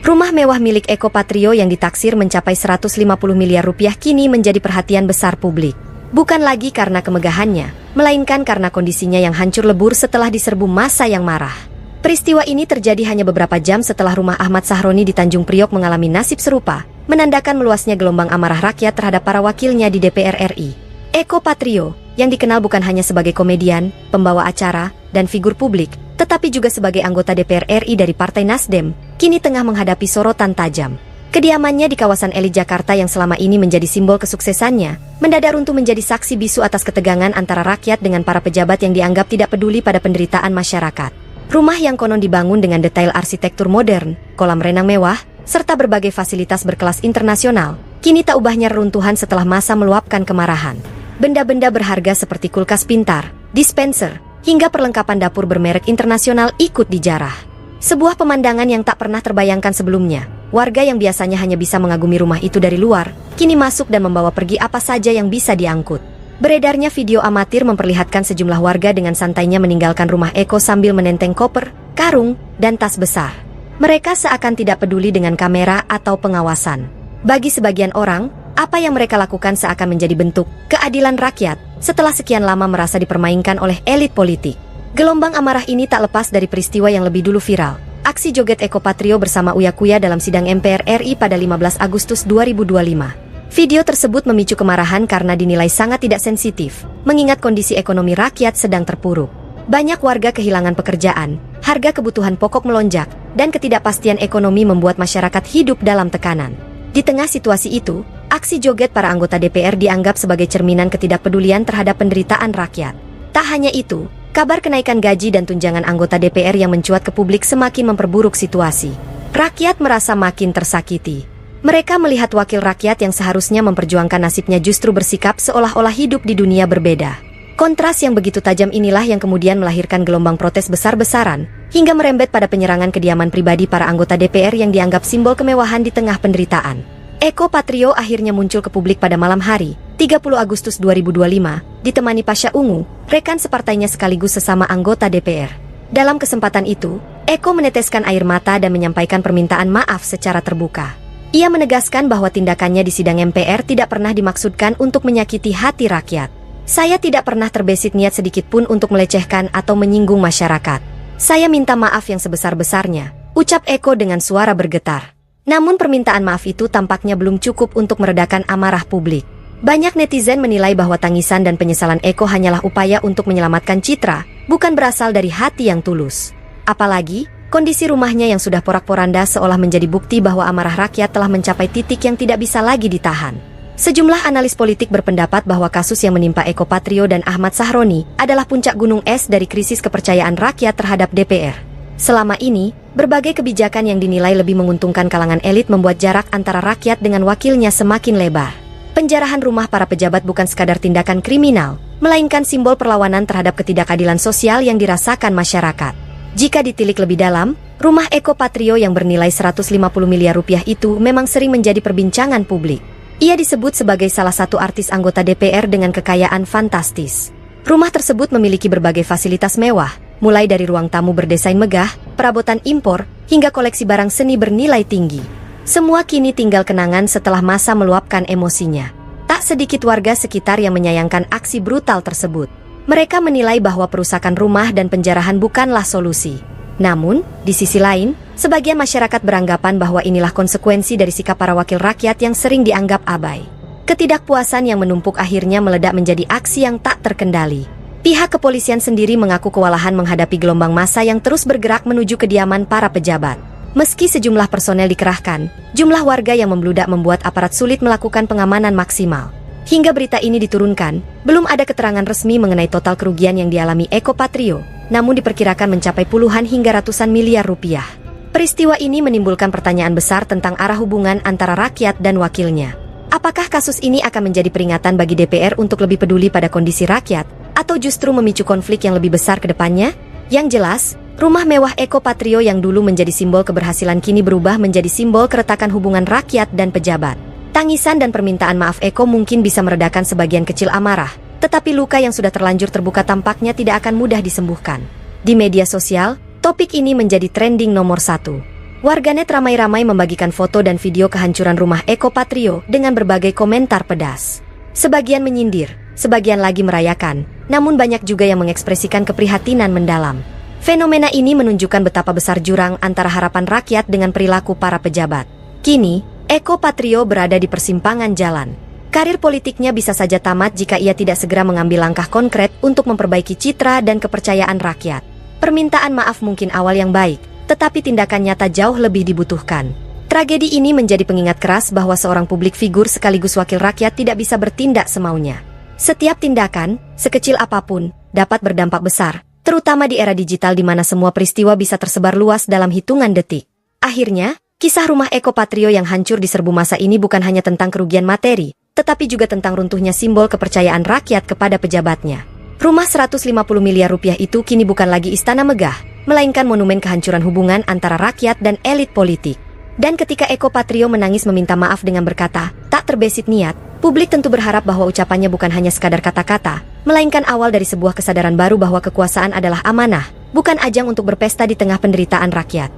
Rumah mewah milik Eko Patrio yang ditaksir mencapai 150 miliar rupiah kini menjadi perhatian besar publik. Bukan lagi karena kemegahannya, melainkan karena kondisinya yang hancur lebur setelah diserbu massa yang marah. Peristiwa ini terjadi hanya beberapa jam setelah rumah Ahmad Sahroni di Tanjung Priok mengalami nasib serupa, menandakan meluasnya gelombang amarah rakyat terhadap para wakilnya di DPR RI. Eko Patrio, yang dikenal bukan hanya sebagai komedian, pembawa acara, dan figur publik, tetapi juga sebagai anggota DPR RI dari Partai Nasdem, kini tengah menghadapi sorotan tajam. Kediamannya di kawasan elit Jakarta yang selama ini menjadi simbol kesuksesannya, mendadak runtuh menjadi saksi bisu atas ketegangan antara rakyat dengan para pejabat yang dianggap tidak peduli pada penderitaan masyarakat. Rumah yang konon dibangun dengan detail arsitektur modern, kolam renang mewah, serta berbagai fasilitas berkelas internasional, kini tak ubahnya reruntuhan setelah massa meluapkan kemarahan. Benda-benda berharga seperti kulkas pintar, dispenser, hingga perlengkapan dapur bermerek internasional ikut dijarah. Sebuah pemandangan yang tak pernah terbayangkan sebelumnya. Warga yang biasanya hanya bisa mengagumi rumah itu dari luar, kini masuk dan membawa pergi apa saja yang bisa diangkut. Beredarnya video amatir memperlihatkan sejumlah warga dengan santainya meninggalkan rumah Eko sambil menenteng koper, karung, dan tas besar. Mereka seakan tidak peduli dengan kamera atau pengawasan. Bagi sebagian orang, apa yang mereka lakukan seakan menjadi bentuk keadilan rakyat setelah sekian lama merasa dipermainkan oleh elit politik. Gelombang amarah ini tak lepas dari peristiwa yang lebih dulu viral. Aksi joget Eko Patrio bersama Uya Kuya dalam sidang MPR RI pada 15 Agustus 2025. Video tersebut memicu kemarahan karena dinilai sangat tidak sensitif, mengingat kondisi ekonomi rakyat sedang terpuruk. Banyak warga kehilangan pekerjaan, harga kebutuhan pokok melonjak, dan ketidakpastian ekonomi membuat masyarakat hidup dalam tekanan. Di tengah situasi itu, aksi joget para anggota DPR dianggap sebagai cerminan ketidakpedulian terhadap penderitaan rakyat. Tak hanya itu, kabar kenaikan gaji dan tunjangan anggota DPR yang mencuat ke publik semakin memperburuk situasi. Rakyat merasa makin tersakiti. Mereka melihat wakil rakyat yang seharusnya memperjuangkan nasibnya justru bersikap seolah-olah hidup di dunia berbeda. Kontras yang begitu tajam inilah yang kemudian melahirkan gelombang protes besar-besaran, hingga merembet pada penyerangan kediaman pribadi para anggota DPR yang dianggap simbol kemewahan di tengah penderitaan. Eko Patrio akhirnya muncul ke publik pada malam hari, 30 Agustus 2025, ditemani Pasha Ungu, rekan separtainya sekaligus sesama anggota DPR. Dalam kesempatan itu, Eko meneteskan air mata dan menyampaikan permintaan maaf secara terbuka. Ia menegaskan bahwa tindakannya di sidang MPR tidak pernah dimaksudkan untuk menyakiti hati rakyat. Saya tidak pernah terbesit niat sedikit pun untuk melecehkan atau menyinggung masyarakat. Saya minta maaf yang sebesar-besarnya, ucap Eko dengan suara bergetar. Namun permintaan maaf itu tampaknya belum cukup untuk meredakan amarah publik. Banyak netizen menilai bahwa tangisan dan penyesalan Eko hanyalah upaya untuk menyelamatkan citra, bukan berasal dari hati yang tulus. Apalagi, kondisi rumahnya yang sudah porak-poranda seolah menjadi bukti bahwa amarah rakyat telah mencapai titik yang tidak bisa lagi ditahan. Sejumlah analis politik berpendapat bahwa kasus yang menimpa Eko Patrio dan Ahmad Sahroni adalah puncak gunung es dari krisis kepercayaan rakyat terhadap DPR. Selama ini, berbagai kebijakan yang dinilai lebih menguntungkan kalangan elit membuat jarak antara rakyat dengan wakilnya semakin lebar. Penjarahan rumah para pejabat bukan sekadar tindakan kriminal, melainkan simbol perlawanan terhadap ketidakadilan sosial yang dirasakan masyarakat. Jika ditilik lebih dalam, rumah Eko Patrio yang bernilai 150 miliar rupiah itu memang sering menjadi perbincangan publik. Ia disebut sebagai salah satu artis anggota DPR dengan kekayaan fantastis. Rumah tersebut memiliki berbagai fasilitas mewah, mulai dari ruang tamu berdesain megah, perabotan impor, hingga koleksi barang seni bernilai tinggi. Semua kini tinggal kenangan setelah massa meluapkan emosinya. Tak sedikit warga sekitar yang menyayangkan aksi brutal tersebut. Mereka menilai bahwa perusakan rumah dan penjarahan bukanlah solusi. Namun, di sisi lain, sebagian masyarakat beranggapan bahwa inilah konsekuensi dari sikap para wakil rakyat yang sering dianggap abai. Ketidakpuasan yang menumpuk akhirnya meledak menjadi aksi yang tak terkendali. Pihak kepolisian sendiri mengaku kewalahan menghadapi gelombang massa yang terus bergerak menuju kediaman para pejabat. Meski sejumlah personel dikerahkan, jumlah warga yang membludak membuat aparat sulit melakukan pengamanan maksimal. Hingga berita ini diturunkan, belum ada keterangan resmi mengenai total kerugian yang dialami Eko Patrio, namun diperkirakan mencapai puluhan hingga ratusan miliar rupiah. Peristiwa ini menimbulkan pertanyaan besar tentang arah hubungan antara rakyat dan wakilnya. Apakah kasus ini akan menjadi peringatan bagi DPR untuk lebih peduli pada kondisi rakyat, atau justru memicu konflik yang lebih besar ke depannya? Yang jelas, rumah mewah Eko Patrio yang dulu menjadi simbol keberhasilan kini berubah menjadi simbol keretakan hubungan rakyat dan pejabat. Tangisan dan permintaan maaf Eko mungkin bisa meredakan sebagian kecil amarah, tetapi luka yang sudah terlanjur terbuka tampaknya tidak akan mudah disembuhkan. Di media sosial, Topik ini menjadi trending nomor 1. Warganet ramai-ramai membagikan foto dan video kehancuran rumah Eko Patrio dengan berbagai komentar pedas. Sebagian menyindir, sebagian lagi merayakan, namun banyak juga yang mengekspresikan keprihatinan mendalam. Fenomena ini menunjukkan betapa besar jurang antara harapan rakyat dengan perilaku para pejabat. Kini, Eko Patrio berada di persimpangan jalan. Karir politiknya bisa saja tamat jika ia tidak segera mengambil langkah konkret untuk memperbaiki citra dan kepercayaan rakyat. Permintaan maaf mungkin awal yang baik, tetapi tindakan nyata jauh lebih dibutuhkan. Tragedi ini menjadi pengingat keras bahwa seorang publik figur sekaligus wakil rakyat tidak bisa bertindak semaunya. Setiap tindakan, sekecil apapun, dapat berdampak besar, terutama di era digital di mana semua peristiwa bisa tersebar luas dalam hitungan detik. Akhirnya, kisah rumah Eko Patrio yang hancur di serbu masa ini bukan hanya tentang kerugian materi, tetapi juga tentang runtuhnya simbol kepercayaan rakyat kepada pejabatnya. Rumah 150 miliar rupiah itu kini bukan lagi istana megah, melainkan monumen kehancuran hubungan antara rakyat dan elit politik. Dan ketika Eko Patrio menangis meminta maaf dengan berkata, tak terbesit niat, publik tentu berharap bahwa ucapannya bukan hanya sekadar kata-kata, melainkan awal dari sebuah kesadaran baru bahwa kekuasaan adalah amanah, bukan ajang untuk berpesta di tengah penderitaan rakyat.